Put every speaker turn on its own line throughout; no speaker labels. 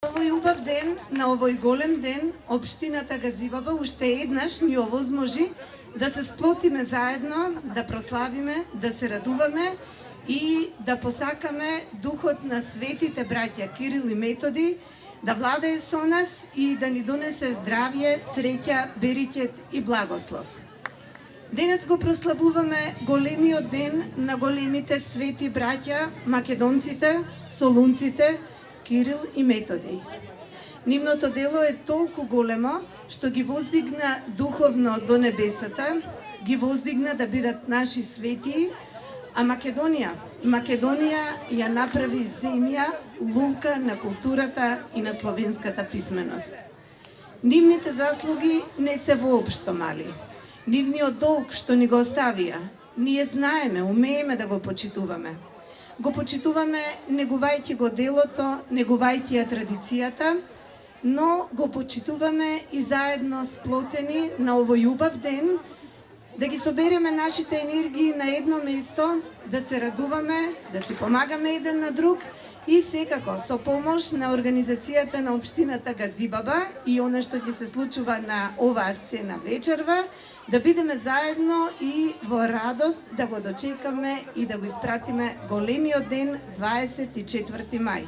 Овој убав ден, на овој голем ден, општината Газибаба уште еднаш ни овозможи да се сплотиме заедно, да прославиме, да се радуваме и да посакаме духот на светите браќа Кирил и Методи да владее со нас и да ни донесе здравје, среќа, бериќет и благослов. Денес го прославуваме големиот ден на големите свети браќа, македонците, солунците, Кирил и Методи. Нивното дело е толку големо, што ги воздигна духовно до небесата, ги воздигна да бидат наши свети, а Македонија ја направи земја, лулка на културата и на словенската писменост. Нивните заслуги не се воопшто мали. Нивниот долг што ни го оставија, ние знаеме, умееме да го почитуваме. Го почитуваме негувајќи го делото, негувајќи ја традицијата, но го почитуваме и заедно сплотени на овој убав ден, да ги собереме нашите енергии на едно место, да се радуваме, да си помагаме еден на друг и секако со помош на организацијата на општината Газибаба и она што ќе се случува на оваа сцена вечерва, да бидеме заедно и во радост да го дочекаме и да го испратиме големиот ден 24 мај.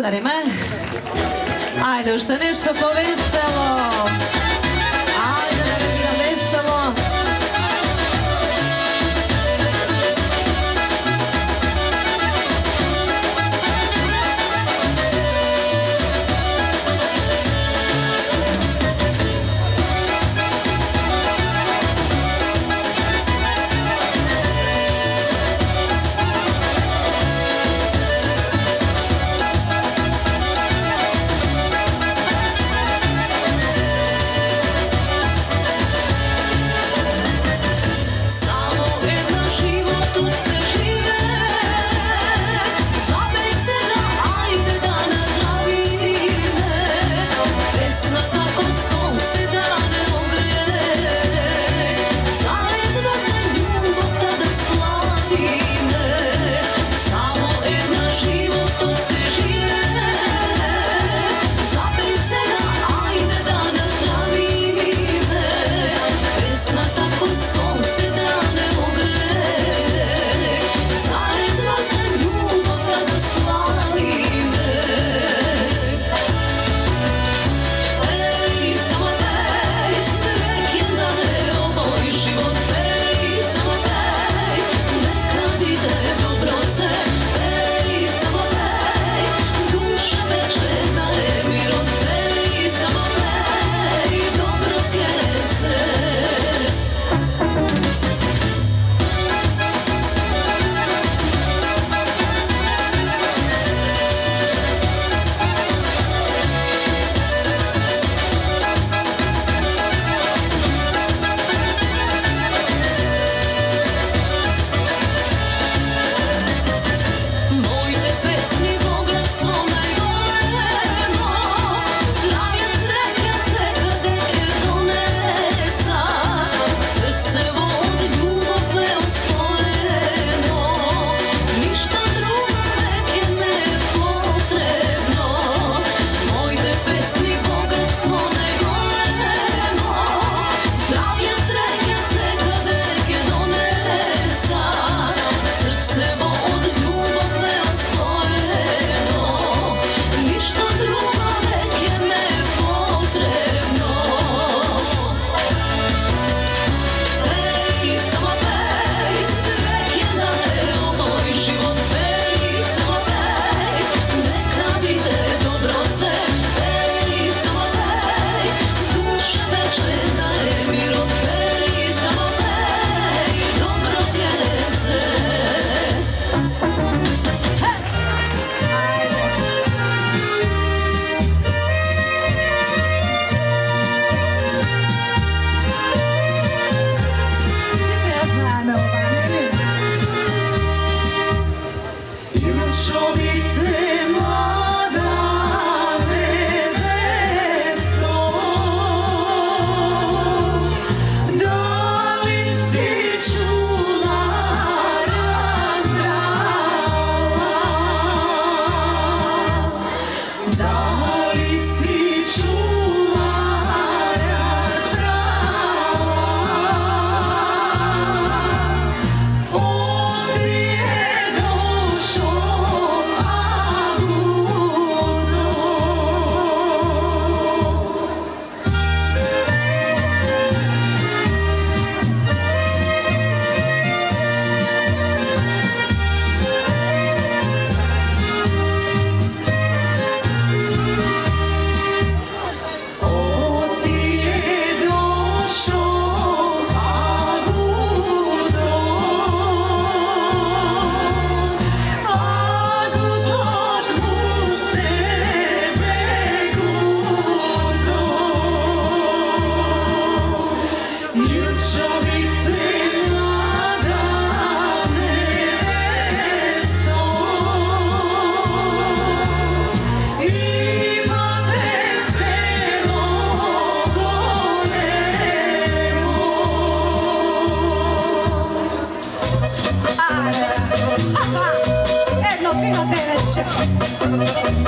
Благодарим. Ajde, ušte nešto poveselo. Ajde da bi bilo veselo. Evo te večer.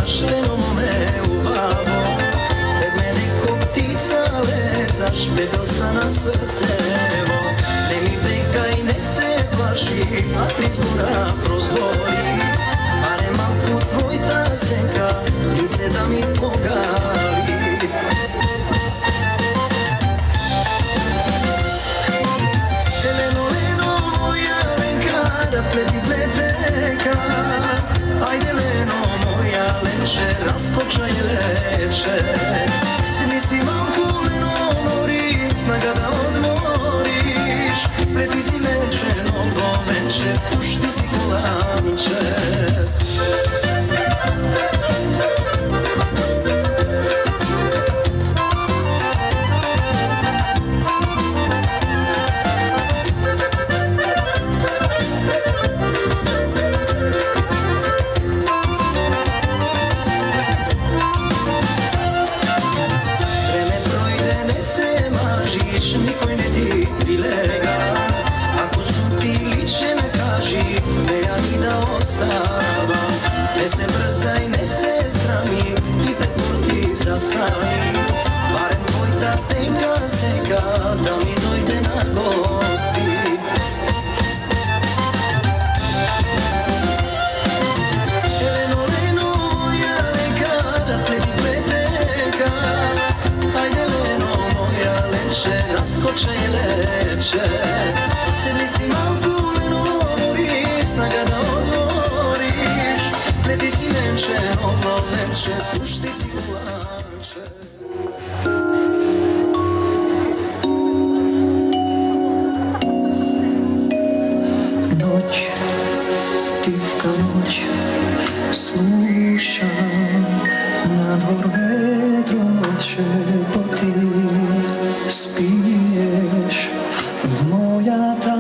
letaš, leno me ubavo. Pred mene ko ptica letaš, bedosta na srcevo. Ne mi bekaj, ne se plaši, a prizbora prozvori. Barem malko tvoj ta senka, lice da mi pogali. Raspleti pleteka, ajde leno moja leče, raskočaj leče. Sedni si malko leno mori, snaga da odmoriš. Spleti si leče, nogo veče, pušti si kolanče. Nikoj ne ti prilega, ako su ti liče me kaži, ne ja ni da ostava. Ne se brzaj, ne se strani, i pred protiv zastani. Barem tvoj ta tenka seka, da mi dojde na gosti. Leno, leno, moja reka, raspleti pleteka. Ajde leno, moja leče, raskočaj leče. Sedni si malko leno mori, snaga da odmoriš. Spleti si venče, ono venče, pušti si kulanče.
Noć, tivka noć, slušam na dvor vedro šepoti. Spiješ v moja ta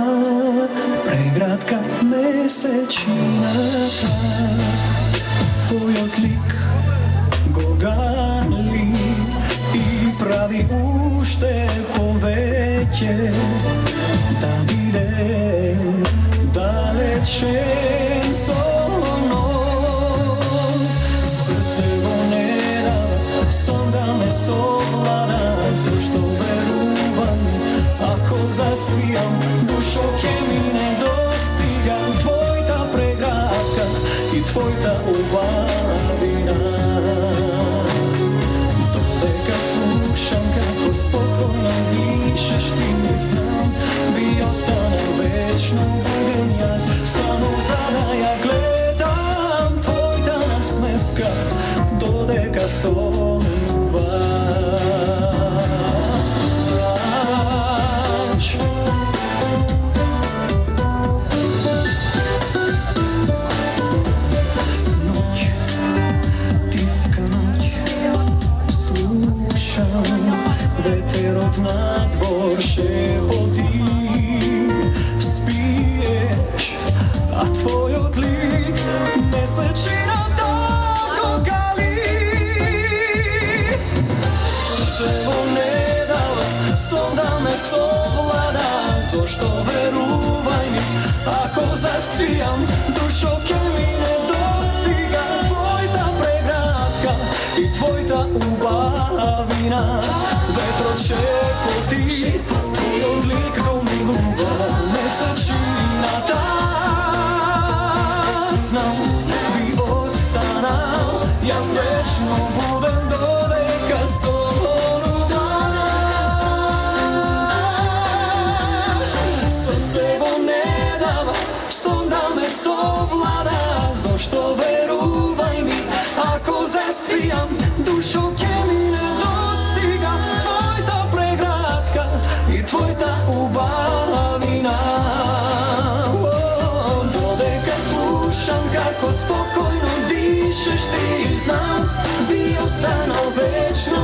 pregratka mesečinata. Tvoj odlik gogali i pravi ušte poveće. Da ide dalečen so mnom. Srce ne da, som da me sovlada. Zašto veruvam, ako zaspijam, dušo ke mi ne dostiga. Tvoj ta pregratka i tvoj ta ubavina. Dodeka slušam kako spokojno dišeš ti, znam, bi ostana večno budem jaz. Samo zada ja gledam tvoj ta nasmevka, dodeka sonuvaš. Noć, tivka noć, slušam veter od nadvor šepoti. Spiješ, a tvoj odlik mesečina tako gali. Srce ne dava, som da me sovlada. Zašto veruvaj mi, ako zaspijam, dušo ke mi ne dostiga. Tvoj ta pregratka i tvoj ta ubavina. Vetro šepoti, tvoj odlik ko mi ljubav mesečina ta. Znam, bi ostanao, ja svečno budem dodeka sonuvaš. Srce ne dava, som da me sovlada. Zašto veruvaj mi, ako zaspijam, dušo ke mi ne dostiga. Tvoj ta pregratka i tvoj ta ubavina. Dodeka slušam kako spokojno dišeš ti, znam, bi ostanao večno.